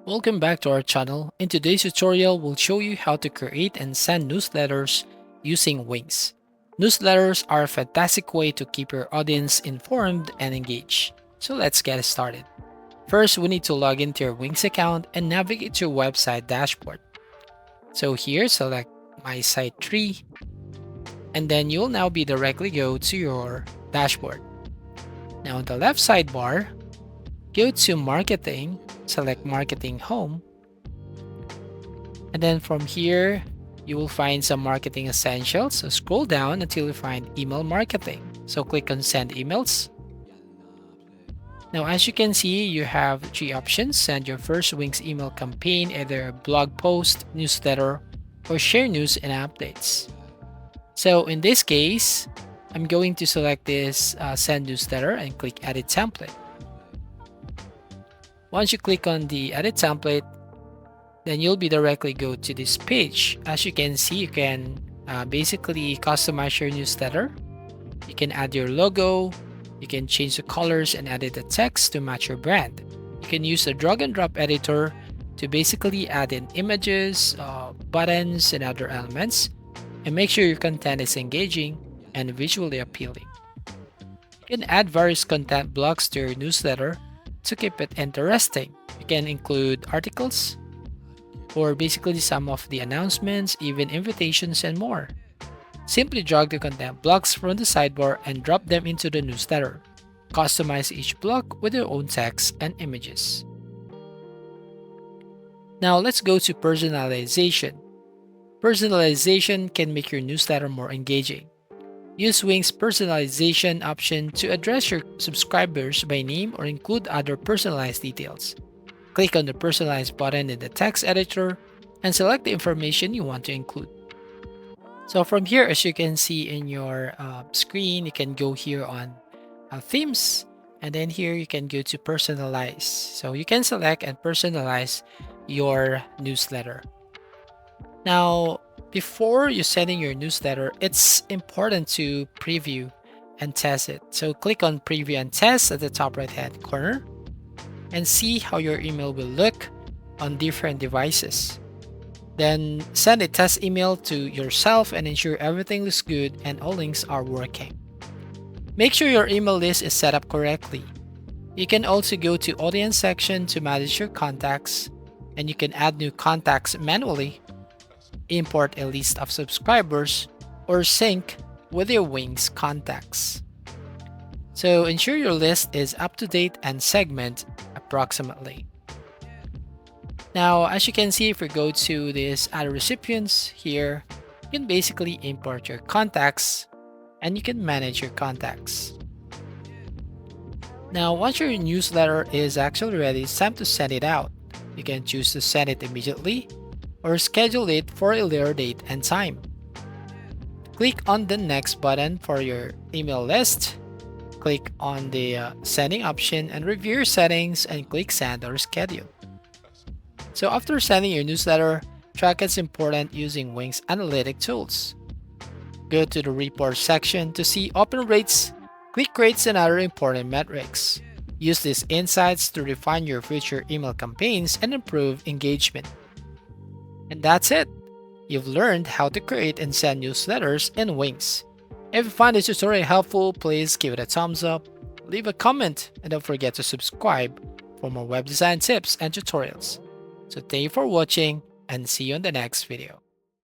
Welcome back to our channel. In today's tutorial, we'll show you how to create and send newsletters using Wings. Newsletters are a fantastic way to keep your audience informed and engaged. So let's get started. First, we need to log into your Wings account and navigate to your website dashboard. So here, select My Site Tree, and then you'll now be directly go to your dashboard. Now on the left sidebar, go to Marketing, select Marketing Home, and then from here, you will find some marketing essentials. So scroll down until you find email marketing. So click on Send Emails. Now, as you can see, you have three options. Send your first Wings email campaign, either a blog post, newsletter, or share news and updates. So in this case, I'm going to select this Send Newsletter and click Edit Template. Once you click on the Edit Template, then you'll be directly go to this page. As you can see, you can basically customize your newsletter. You can add your logo, you can change the colors and edit the text to match your brand. You can use the drag and drop editor to basically add in images, buttons, and other elements, and make sure your content is engaging and visually appealing. You can add various content blocks to your newsletter to keep it interesting. You can include articles, or basically some of the announcements, even invitations, and more. Simply drag the content blocks from the sidebar and drop them into the newsletter. Customize each block with your own text and images. Now let's go to personalization. Personalization can make your newsletter more engaging. Use Wings' personalization option to address your subscribers by name or include other personalized details. Click on the Personalize button in the text editor and select the information you want to include. So from here, as you can see in your screen, you can go here on Themes, and then here you can go to Personalize. So you can select and personalize your newsletter. Now, before you sending your newsletter, it's important to preview and test it. So click on Preview and Test at the top right-hand corner and see how your email will look on different devices. Then send a test email to yourself and ensure everything looks good and all links are working. Make sure your email list is set up correctly. You can also go to Audience section to manage your contacts, and you can add new contacts manually, import a list of subscribers, or sync with your Wings contacts. So ensure your list is up to date and segment approximately. Now, as you can see, if we go to this Add Recipients here, you can basically import your contacts and you can manage your contacts. Now, once your newsletter is actually ready, it's time to send it out. You can choose to send it immediately or schedule it for a later date and time. Click on the Next button for your email list. Click on the sending option and review your settings and click Send or Schedule. So after sending your newsletter, track its important using Wings analytic tools. Go to the report section to see open rates, click rates, and other important metrics. Use these insights to refine your future email campaigns and improve engagement. And that's it. You've learned how to create and send newsletters in Wings. If you find this tutorial helpful, please give it a thumbs up, leave a comment, and don't forget to subscribe for more web design tips and tutorials. So thank you for watching and see you in the next video.